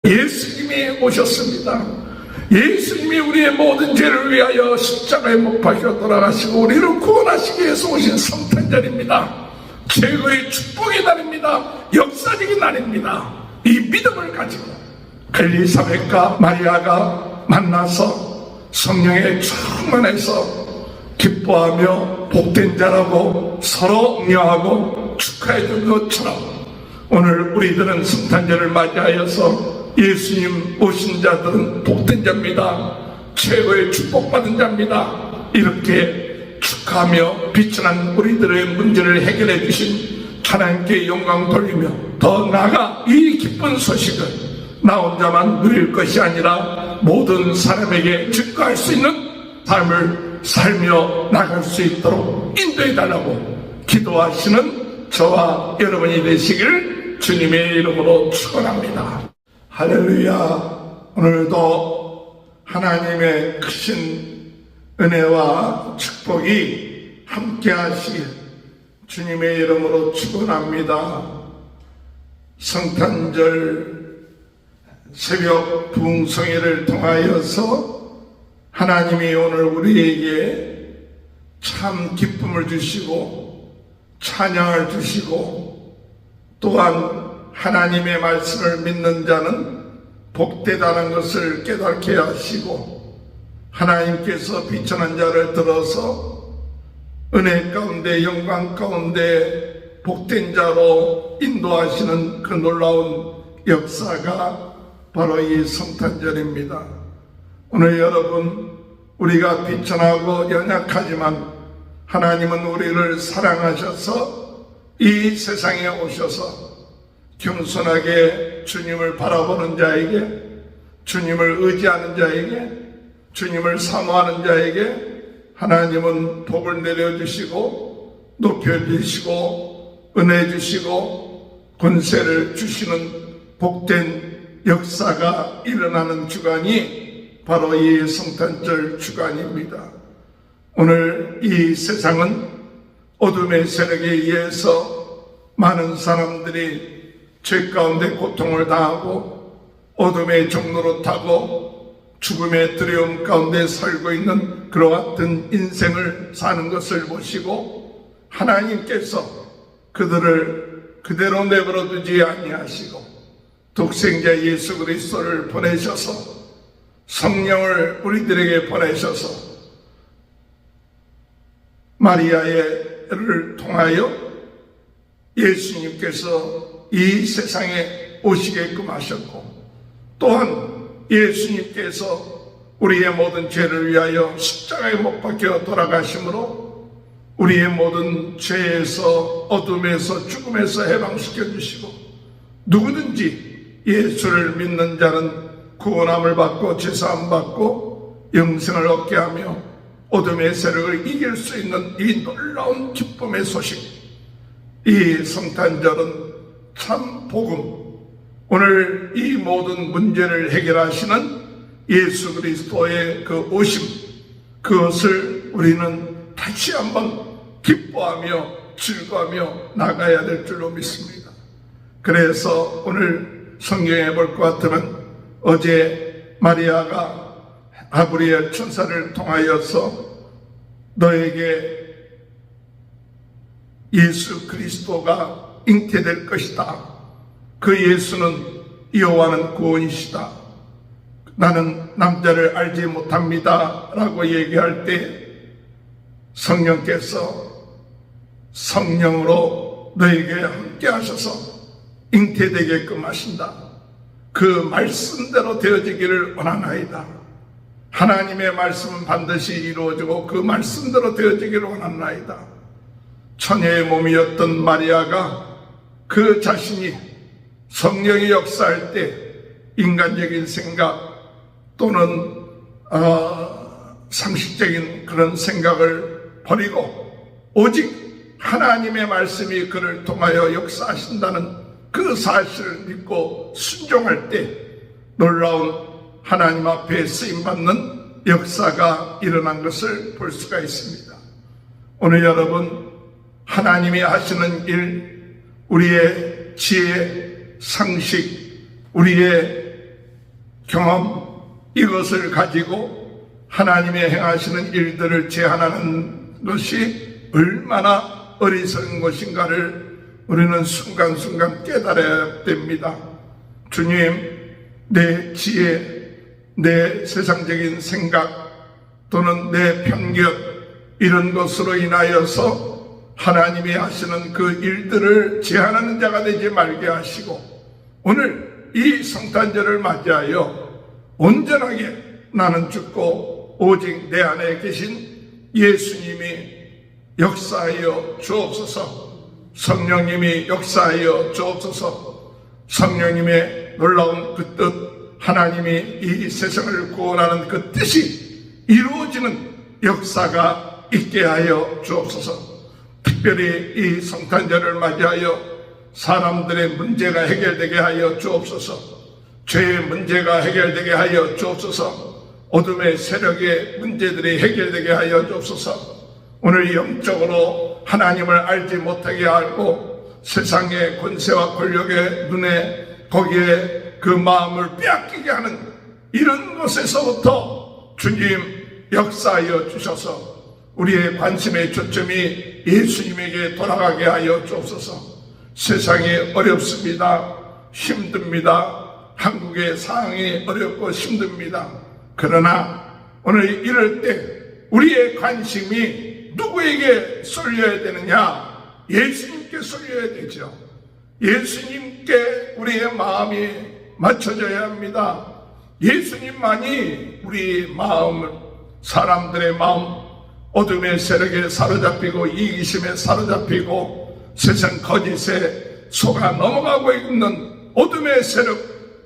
예수님이 오셨습니다. 예수님이 우리의 모든 죄를 위하여 십자가에 못 박혀 돌아가시고 우리를 구원하시기 위해서 오신 성탄절입니다. 최고의 축복의 날입니다. 역사적인 날입니다. 이 믿음을 가지고 엘리사벳과 마리아가 만나서 성령에 충만해서 기뻐하며 복된 자라고 서로 격려하고 축하해 준 것처럼 오늘 우리들은 성탄절을 맞이하여서 예수님 오신 자들은 복된 자입니다. 최고의 축복받은 자입니다. 이렇게 축하하며 비천한 우리들의 문제를 해결해 주신 하나님께 영광 돌리며 더 나아가 이 기쁜 소식을 나 혼자만 누릴 것이 아니라 모든 사람에게 증거할 수 있는 삶을 살며 나갈 수 있도록 인도해 달라고 기도하시는 저와 여러분이 되시길 주님의 이름으로 축원합니다. 할렐루야. 오늘도 하나님의 크신 은혜와 축복이 함께 하시길 주님의 이름으로 축원합니다. 성탄절 새벽 부흥성회를 통하여서 하나님이 오늘 우리에게 참 기쁨을 주시고 찬양을 주시고 또한 하나님의 말씀을 믿는 자는 복되다는 것을 깨닫게 하시고 하나님께서 비천한 자를 들어서 은혜 가운데 영광 가운데 복된 자로 인도하시는 그 놀라운 역사가 바로 이 성탄절입니다. 오늘 여러분 우리가 비천하고 연약하지만 하나님은 우리를 사랑하셔서 이 세상에 오셔서 겸손하게 주님을 바라보는 자에게 주님을 의지하는 자에게 주님을 사모하는 자에게 하나님은 복을 내려주시고 높여주시고 은혜 주시고 권세를 주시는 복된 역사가 일어나는 주간이 바로 이 성탄절 주간입니다. 오늘 이 세상은 어둠의 세력에 의해서 많은 사람들이 죄 가운데 고통을 당하고 어둠의 종로로 타고 죽음의 두려움 가운데 살고 있는 그와 같은 인생을 사는 것을 보시고 하나님께서 그들을 그대로 내버려 두지 아니하시고 독생자 예수 그리스도를 보내셔서 성령을 우리들에게 보내셔서 마리아를 통하여 예수님께서 이 세상에 오시게끔 하셨고 또한 예수님께서 우리의 모든 죄를 위하여 십자가에 못 박혀 돌아가심으로 우리의 모든 죄에서 어둠에서 죽음에서 해방시켜 주시고 누구든지 예수를 믿는 자는 구원함을 받고 죄사함 받고 영생을 얻게 하며 어둠의 세력을 이길 수 있는 이 놀라운 기쁨의 소식, 이 성탄절은 참 복음, 오늘 이 모든 문제를 해결하시는 예수 그리스도의 그 오심, 그것을 우리는 다시 한번 기뻐하며 즐거워하며 나가야 될 줄로 믿습니다. 그래서 오늘 성경에 볼 것 같으면 어제 마리아가 가브리엘 천사를 통하여서 너에게 예수 그리스도가 잉태될 것이다. 그 예수는 여호와는 구원이시다. 나는 남자를 알지 못합니다. 라고 얘기할 때 성령께서 성령으로 너에게 함께 하셔서 잉태되게끔 하신다. 그 말씀대로 되어지기를 원하나이다. 하나님의 말씀은 반드시 이루어지고 그 말씀대로 되어지기를 원하나이다. 처녀의 몸이었던 마리아가 그 자신이 성령이 역사할 때 인간적인 생각 또는 상식적인 그런 생각을 버리고 오직 하나님의 말씀이 그를 통하여 역사하신다는 그 사실을 믿고 순종할 때 놀라운 하나님 앞에 쓰임받는 역사가 일어난 것을 볼 수가 있습니다. 오늘 여러분 하나님이 하시는 일, 우리의 지혜, 상식, 우리의 경험, 이것을 가지고 하나님의 행하시는 일들을 제한하는 것이 얼마나 어리석은 것인가를 우리는 순간순간 깨달아야 됩니다. 주님, 내 지혜, 내 세상적인 생각 또는 내 편견, 이런 것으로 인하여서 하나님이 하시는 그 일들을 제한하는 자가 되지 말게 하시고, 오늘 이 성탄절을 맞이하여 온전하게 나는 죽고 오직 내 안에 계신 예수님이 역사하여 주옵소서, 성령님이 역사하여 주옵소서, 성령님의 놀라운 그 뜻, 하나님이 이 세상을 구원하는 그 뜻이 이루어지는 역사가 있게 하여 주옵소서. 특별히 이 성탄절을 맞이하여 사람들의 문제가 해결되게 하여 주옵소서. 죄의 문제가 해결되게 하여 주옵소서. 어둠의 세력의 문제들이 해결되게 하여 주옵소서. 오늘 영적으로 하나님을 알지 못하게 하고 세상의 권세와 권력의 눈에 거기에 그 마음을 빼앗기게 하는 이런 것에서부터 주님 역사하여 주셔서 우리의 관심의 초점이 예수님에게 돌아가게 하여 주옵소서. 세상이 어렵습니다. 힘듭니다. 한국의 상황이 어렵고 힘듭니다. 그러나 오늘 이럴 때 우리의 관심이 누구에게 쏠려야 되느냐? 예수님께 쏠려야 되죠. 예수님께 우리의 마음이 맞춰져야 합니다. 예수님만이 우리 마음을, 사람들의 마음, 어둠의 세력에 사로잡히고 이기심에 사로잡히고 세상 거짓에 속아 넘어가고 있는 어둠의 세력,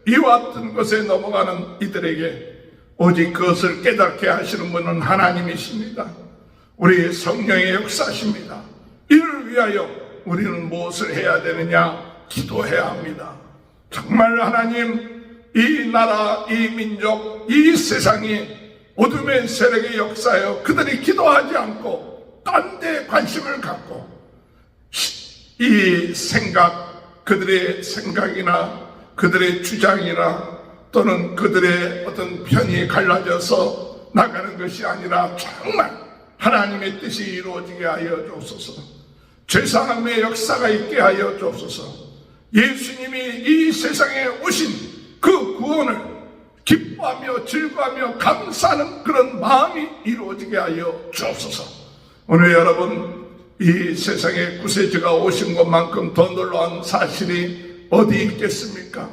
이와 같은 것에 넘어가는 이들에게 오직 그것을 깨닫게 하시는 분은 하나님이십니다. 우리 성령의 역사십니다. 이를 위하여 우리는 무엇을 해야 되느냐? 기도해야 합니다. 정말 하나님, 이 나라, 이 민족, 이 세상이 어둠의 세력의 역사여 그들이 기도하지 않고 딴 데 관심을 갖고 이 생각, 그들의 생각이나 그들의 주장이나 또는 그들의 어떤 편이 갈라져서 나가는 것이 아니라 정말 하나님의 뜻이 이루어지게 하여 주옵소서. 죄사함의 역사가 있게 하여 주옵소서. 예수님이 이 세상에 오신 그 구원을 기뻐하며 즐거워하며 감사하는 그런 마음이 이루어지게 하여 주옵소서. 오늘 여러분, 이 세상에 구세주가 오신 것만큼 더 놀라운 사실이 어디 있겠습니까?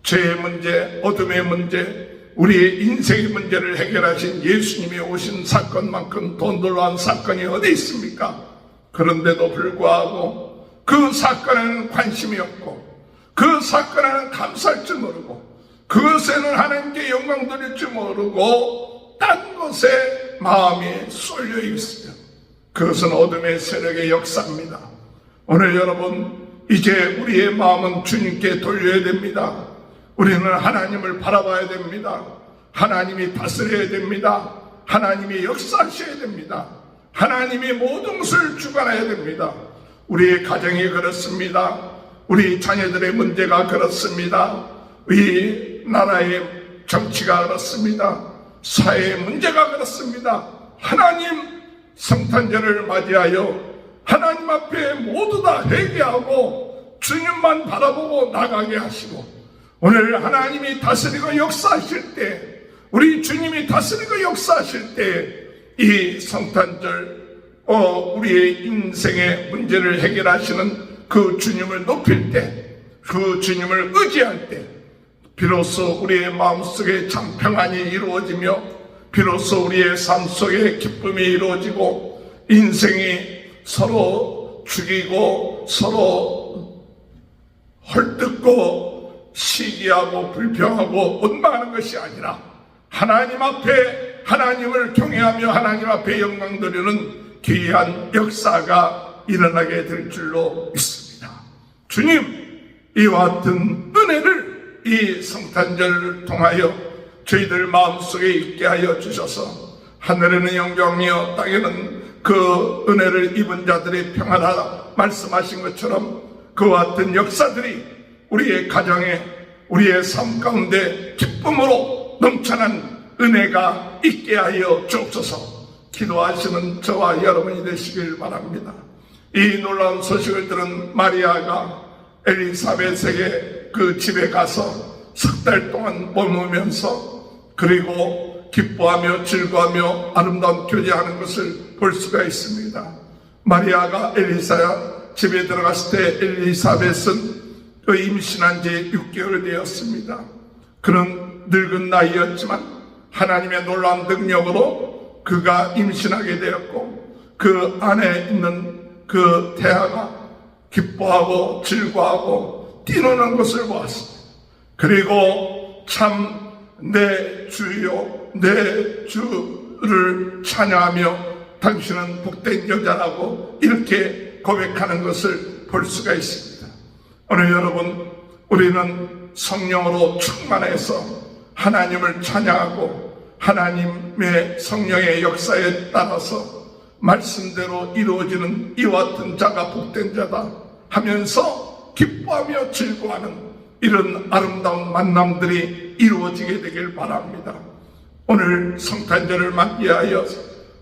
죄의 문제, 어둠의 문제, 우리의 인생의 문제를 해결하신 예수님이 오신 사건만큼 더 놀라운 사건이 어디 있습니까? 그런데도 불구하고 그 사건에는 관심이 없고 그 사건에는 감사할 줄 모르고 그것에는 하나님께 영광 돌릴 줄 모르고 딴 것에 마음이 쏠려 있으며 그것은 어둠의 세력의 역사입니다. 오늘 여러분, 이제 우리의 마음은 주님께 돌려야 됩니다. 우리는 하나님을 바라봐야 됩니다. 하나님이 다스려야 됩니다. 하나님이 역사하셔야 됩니다. 하나님이 모든 것을 주관해야 됩니다. 우리의 가정이 그렇습니다. 우리 자녀들의 문제가 그렇습니다. 이 나라의 정치가 그렇습니다. 사회의 문제가 그렇습니다. 하나님, 성탄절을 맞이하여 하나님 앞에 모두 다 회개하고 주님만 바라보고 나가게 하시고, 오늘 하나님이 다스리고 역사하실 때, 우리 주님이 다스리고 역사하실 때 이 성탄절 우리의 인생의 문제를 해결하시는 그 주님을 높일 때, 그 주님을 의지할 때 비로소 우리의 마음속에 참 평안이 이루어지며 비로소 우리의 삶 속에 기쁨이 이루어지고 인생이 서로 죽이고 서로 헐뜯고 시기하고 불평하고 원망하는 것이 아니라 하나님 앞에 하나님을 경외하며 하나님 앞에 영광 돌리는 귀한 역사가 일어나게 될 줄로 믿습니다. 주님, 이와 같은 은혜를 이 성탄절을 통하여 저희들 마음속에 있게 하여 주셔서 하늘에는 영광이요 땅에는 그 은혜를 입은 자들이 평안하다 말씀하신 것처럼 그와 같은 역사들이 우리의 가정에, 우리의 삶 가운데 기쁨으로 넘쳐난 은혜가 있게 하여 주옵소서. 기도하시는 저와 여러분이 되시길 바랍니다. 이 놀라운 소식을 들은 마리아가 엘리사벳에게 그 집에 가서 석 달 동안 머무면서 그리고 기뻐하며 즐거워하며 아름다운 교제하는 것을 볼 수가 있습니다. 마리아가 엘리사 집에 들어갔을 때 엘리사벳은 그 임신한 지 6개월 되었습니다. 그는 늙은 나이였지만 하나님의 놀라운 능력으로 그가 임신하게 되었고 그 안에 있는 그 태아가 기뻐하고 즐거워하고 뛰노는 것을 보았습니다. 그리고 참 내 주여 내 주를 찬양하며 당신은 복된 여자라고 이렇게 고백하는 것을 볼 수가 있습니다. 오늘 여러분, 우리는 성령으로 충만해서 하나님을 찬양하고 하나님의 성령의 역사에 따라서 말씀대로 이루어지는 이와 같은 자가 복된 자다 하면서 기뻐하며 즐거워하는 이런 아름다운 만남들이 이루어지게 되길 바랍니다. 오늘 성탄절을 맞이하여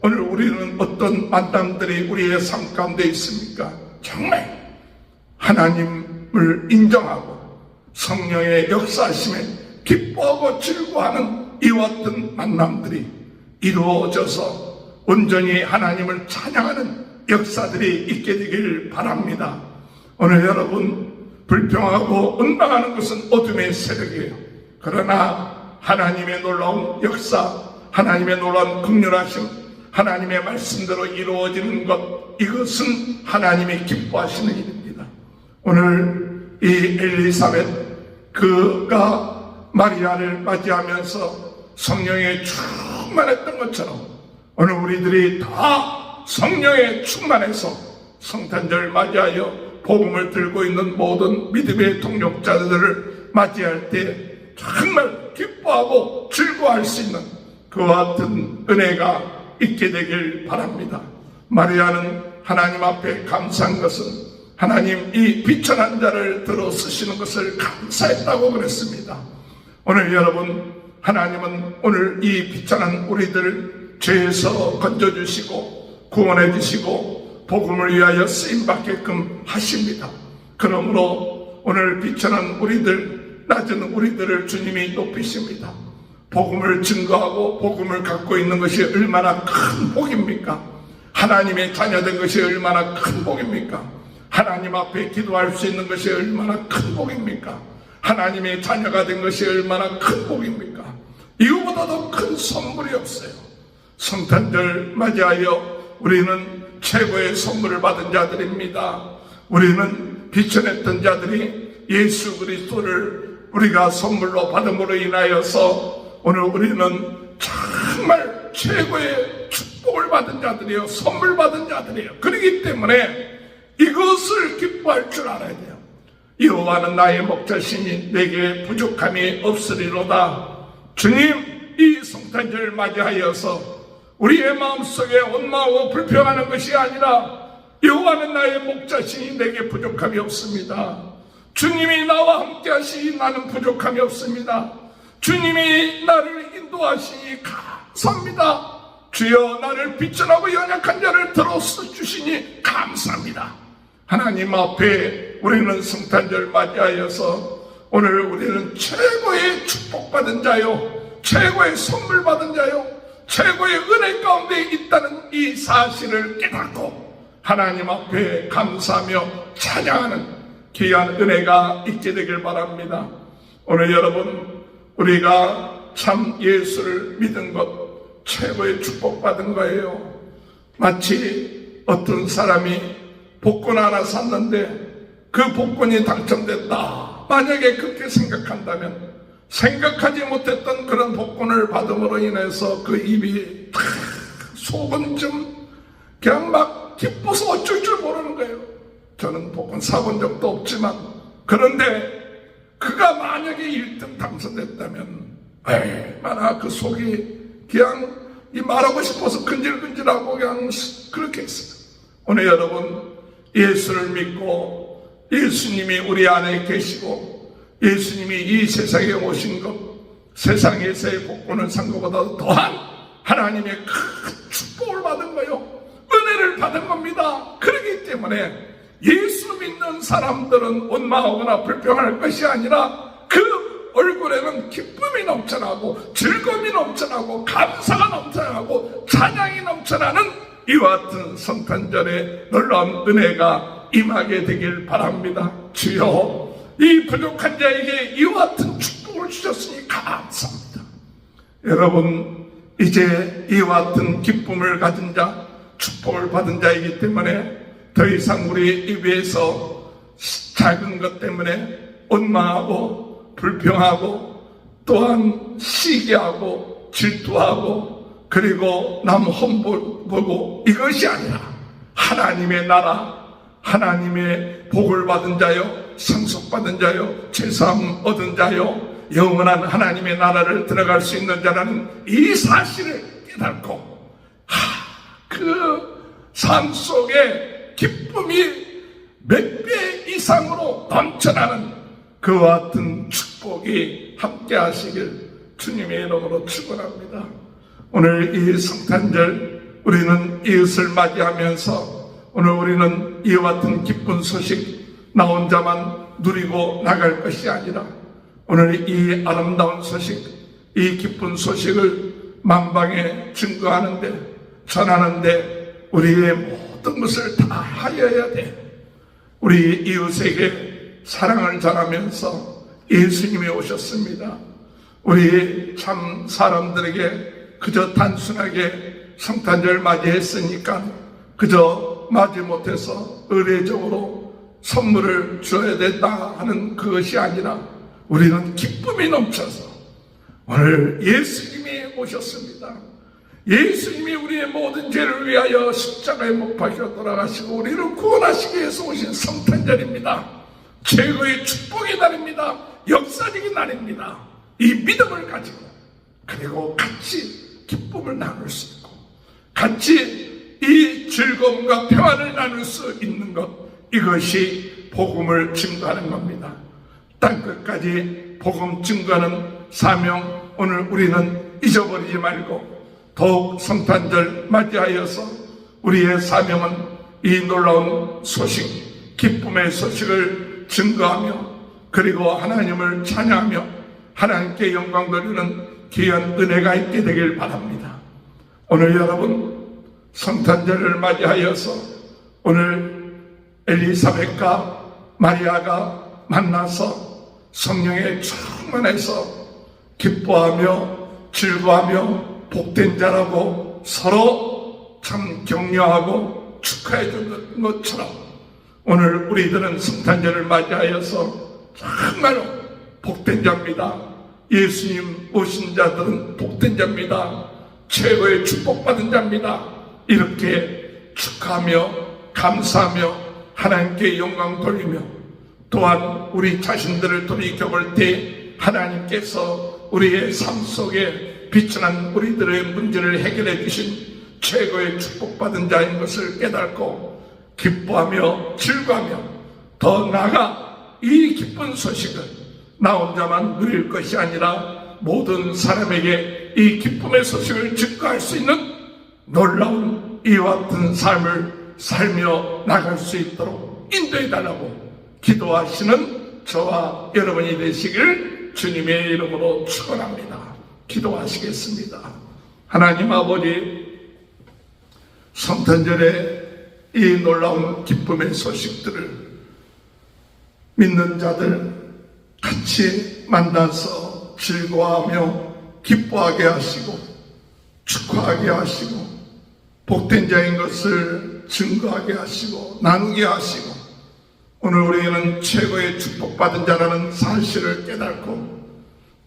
오늘 우리는 어떤 만남들이 우리의 삶 가운데 있습니까? 정말 하나님을 인정하고 성령의 역사하심에 기뻐하고 즐거워하는 이와 같은 만남들이 이루어져서 온전히 하나님을 찬양하는 역사들이 있게 되길 바랍니다. 오늘 여러분, 불평하고 원망하는 것은 어둠의 세력이에요. 그러나 하나님의 놀라운 역사, 하나님의 놀라운 긍휼하심, 하나님의 말씀대로 이루어지는 것, 이것은 하나님이 기뻐하시는 일입니다. 오늘 이 엘리사벳 그가 마리아를 맞이하면서 성령에 충만했던 것처럼 오늘 우리들이 다 성령에 충만해서 성탄절 맞이하여 복음을 들고 있는 모든 믿음의 동력자들을 맞이할 때 정말 기뻐하고 즐거워할 수 있는 그와 같은 은혜가 있게 되길 바랍니다. 마리아는 하나님 앞에 감사한 것은 하나님 이 비천한 자를 들어 쓰시는 것을 감사했다고 그랬습니다. 오늘 여러분, 하나님은 오늘 이 비천한 우리들을 죄에서 건져주시고 구원해주시고 복음을 위하여 쓰임받게끔 하십니다. 그러므로 오늘 비천한 우리들, 낮은 우리들을 주님이 높이십니다. 복음을 증거하고 복음을 갖고 있는 것이 얼마나 큰 복입니까? 하나님의 자녀된 것이 얼마나 큰 복입니까? 하나님 앞에 기도할 수 있는 것이 얼마나 큰 복입니까? 하나님의 자녀가 된 것이 얼마나 큰 복입니까? 이거보다 더 큰 선물이 없어요. 성탄절 맞이하여 우리는 최고의 선물을 받은 자들입니다. 우리는 비천했던 자들이 예수 그리스도를 우리가 선물로 받음으로 인하여서 오늘 우리는 정말 최고의 축복을 받은 자들이에요. 선물 받은 자들이에요. 그렇기 때문에 이것을 기뻐할 줄 알아야 돼요. 여호와는 나의 목자시니 내게 부족함이 없으리로다. 주님, 이 성탄절을 맞이하여서 우리의 마음속에 원망하고 불평하는 것이 아니라 여호와는 나의 목자시니 내게 부족함이 없습니다. 주님이 나와 함께 하시니 나는 부족함이 없습니다. 주님이 나를 인도하시니 감사합니다. 주여, 나를 비천하고 연약한 자를 들어서 주시니 감사합니다. 하나님 앞에 우리는 성탄절 맞이하여서 오늘 우리는 최고의 축복받은 자요, 최고의 선물 받은 자요, 최고의 은혜 가운데 있다는 이 사실을 깨닫고 하나님 앞에 감사하며 찬양하는 귀한 은혜가 있게 되길 바랍니다. 오늘 여러분, 우리가 참 예수를 믿은 것 최고의 축복받은 거예요. 마치 어떤 사람이 복권 하나 샀는데 그 복권이 당첨됐다. 만약에 그렇게 생각한다면 생각하지 못했던 그런 복권을 받음으로 인해서 그 입이 속은 좀 그냥 막 기뻐서 어쩔 줄 모르는 거예요. 저는 복권 사본 적도 없지만, 그런데 그가 만약에 1등 당선됐다면 얼마나 그 속이 그냥 이 말하고 싶어서 근질근질하고 그냥 그렇게 했어요. 오늘 여러분, 예수를 믿고 예수님이 우리 안에 계시고 예수님이 이 세상에 오신 것, 세상에서의 복권을 산 것보다 더한 하나님의 큰 축복을 받은 거요, 은혜를 받은 겁니다. 그렇기 때문에 예수 믿는 사람들은 원망하거나 불평할 것이 아니라 그 얼굴에는 기쁨이 넘쳐나고 즐거움이 넘쳐나고 감사가 넘쳐나고 찬양이 넘쳐나는 이와 같은 성탄절의 놀라운 은혜가 임하게 되길 바랍니다. 주여, 이 부족한 자에게 이와 같은 축복을 주셨으니 감사합니다. 여러분, 이제 이와 같은 기쁨을 가진 자, 축복을 받은 자이기 때문에 더 이상 우리 입에서 작은 것 때문에 원망하고 불평하고 또한 시기하고 질투하고 그리고 남 험보고 이것이 아니라 하나님의 나라, 하나님의 복을 받은 자요, 상속받은 자요, 죄사함 얻은 자요, 영원한 하나님의 나라를 들어갈 수 있는 자라는 이 사실을 깨닫고 그 삶 속에 기쁨이 몇 배 이상으로 넘쳐나는 그와 같은 축복이 함께 하시길 주님의 이름으로 축원합니다. 오늘 이 성탄절 우리는 이웃을 맞이하면서 오늘 우리는 이와 같은 기쁜 소식 나 혼자만 누리고 나갈 것이 아니라 오늘 이 아름다운 소식, 이 기쁜 소식을 만방에 증거하는데, 전하는데 우리의 모든 것을 다 하여야 돼. 우리 이웃에게 사랑을 전하면서 예수님이 오셨습니다. 우리 참 사람들에게 그저 단순하게 성탄절 맞이했으니까 그저 맞이 못해서 의례적으로 선물을 줘야 된다 하는 그것이 아니라 우리는 기쁨이 넘쳐서 오늘 예수님이 오셨습니다. 예수님이 우리의 모든 죄를 위하여 십자가에 못 박혀 돌아가시고 우리를 구원하시기 위해서 오신 성탄절입니다. 최고의 축복의 날입니다. 역사적인 날입니다. 이 믿음을 가지고 그리고 같이 기쁨을 나눌 수 있고 같이 이 즐거움과 평안을 나눌 수 있는 것, 이것이 복음을 증거하는 겁니다. 땅끝까지 복음 증거하는 사명, 오늘 우리는 잊어버리지 말고 더욱 성탄절 맞이하여서 우리의 사명은 이 놀라운 소식, 기쁨의 소식을 증거하며 그리고 하나님을 찬양하며 하나님께 영광 돌리는 귀한 은혜가 있게 되길 바랍니다. 오늘 여러분 성탄절을 맞이하여서 오늘 엘리사벳과 마리아가 만나서 성령에 충만해서 기뻐하며 즐거워하며 복된 자라고 서로 참 격려하고 축하해 주는 것처럼 오늘 우리들은 성탄절을 맞이하여서 정말로 복된 자입니다. 예수님 오신 자들은 복된 자입니다. 최고의 축복받은 자입니다. 이렇게 축하하며 감사하며 하나님께 영광 돌리며 또한 우리 자신들을 돌이켜볼 때 하나님께서 우리의 삶 속에 비천한 우리들의 문제를 해결해 주신 최고의 축복받은 자인 것을 깨닫고 기뻐하며 즐거워하며 더 나아가 이 기쁜 소식을 나 혼자만 누릴 것이 아니라 모든 사람에게 이 기쁨의 소식을 증거할 수 있는 놀라운 이와 같은 삶을 살며 나갈 수 있도록 인도해 달라고 기도하시는 저와 여러분이 되시길 주님의 이름으로 축원합니다. 기도하시겠습니다. 하나님 아버지, 성탄절에 이 놀라운 기쁨의 소식들을 믿는 자들 같이 만나서 즐거워하며 기뻐하게 하시고 축하하게 하시고 복된 자인 것을 증거하게 하시고 나누게 하시고 오늘 우리는 최고의 축복받은 자라는 사실을 깨닫고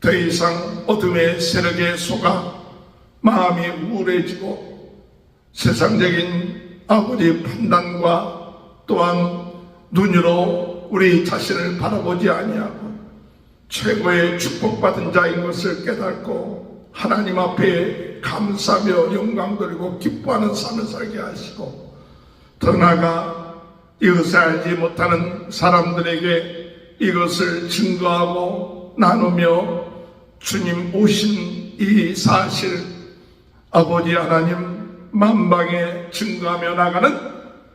더 이상 어둠의 세력에 속아 마음이 우울해지고 세상적인 아버지 판단과 또한 눈으로 우리 자신을 바라보지 아니하고 최고의 축복받은 자인 것을 깨닫고 하나님 앞에 감사하며 영광 돌리고 기뻐하는 삶을 살게 하시고 더 나아가 이것을 알지 못하는 사람들에게 이것을 증거하고 나누며 주님 오신 이 사실 아버지 하나님 만방에 증거하며 나가는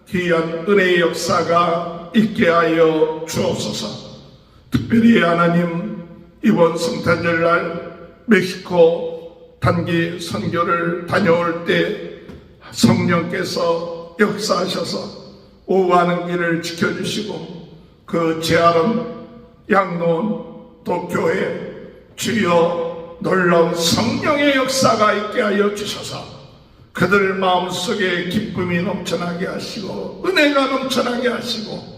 귀한 은혜의 역사가 있게 하여 주옵소서. 특별히 하나님 이번 성탄절날 멕시코 단기 선교를 다녀올 때 성령께서 역사하셔서 오가는 길을 지켜주시고 그 제아름 양로원 또 교회 주여 놀라운 성령의 역사가 있게 하여 주셔서 그들 마음속에 기쁨이 넘쳐나게 하시고 은혜가 넘쳐나게 하시고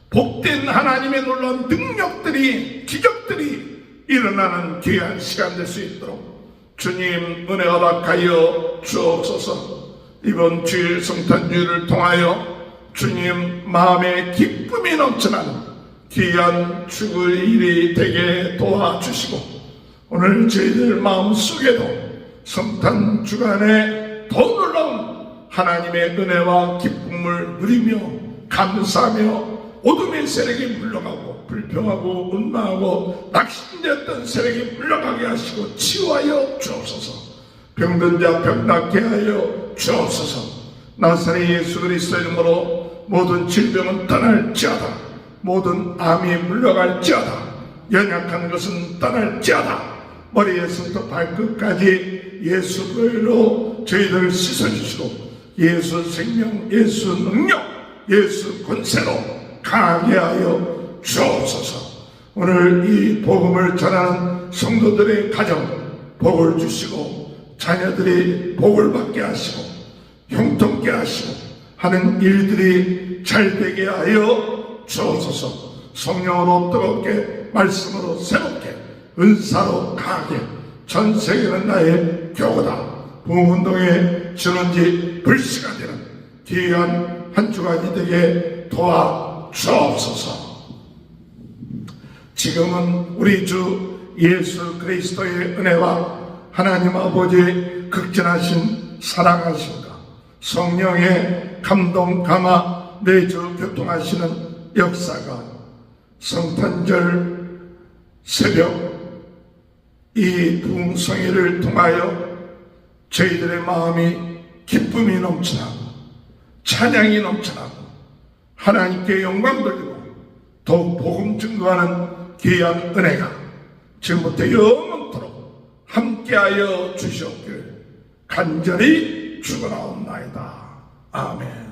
복된 하나님의 놀라운 능력들이 기적들이 일어나는 귀한 시간 될 수 있도록 주님 은혜 허락하여 주옵소서. 이번 주일 성탄주일을 통하여 주님 마음에 기쁨이 넘쳐나는 귀한 죽을 일이 되게 도와주시고 오늘 저희들 마음속에도 성탄 주간에 더 놀라운 하나님의 은혜와 기쁨을 누리며 감사하며 어둠의 세력이 물러가고 불평하고 원망하고 낙심되었던 세력이 물러가게 하시고 치유하여 주옵소서. 병든 자 병낫게 하여 주옵소서. 나사렛 예수 그리스도 이름으로 모든 질병은 떠날지어다. 모든 암이 물러갈지어다. 연약한 것은 떠날지어다. 머리에서부터 발끝까지 예수 그리스도로 저희들을 씻어주시고 예수 생명, 예수 능력, 예수 권세로 강하게 하여 주옵소서. 오늘 이 복음을 전하는 성도들의 가정 복을 주시고 자녀들이 복을 받게 하시고 형통케 하시고 하는 일들이 잘 되게 하여 주옵소서. 성령으로 뜨겁게 말씀으로 새롭게 은사로 강하게 전 세계는 나의 교구다. 부흥운동의 전원지 불씨가 되는 귀한 한 주간이 되게 도와주옵소서. 지금은 우리 주 예수 그리스도의 은혜와 하나님 아버지의 극진하신 사랑하심과 성령의 감동 감화 내주 교통하시는 역사가 성탄절 새벽 이 부흥성회를 통하여 저희들의 마음이 기쁨이 넘쳐나고 찬양이 넘쳐나고 하나님께 영광 돌리고 더욱 복음 증거하는 귀한 은혜가 지금부터 영원토록 함께하여 주시옵기를 간절히 축원하옵나이다. 아멘.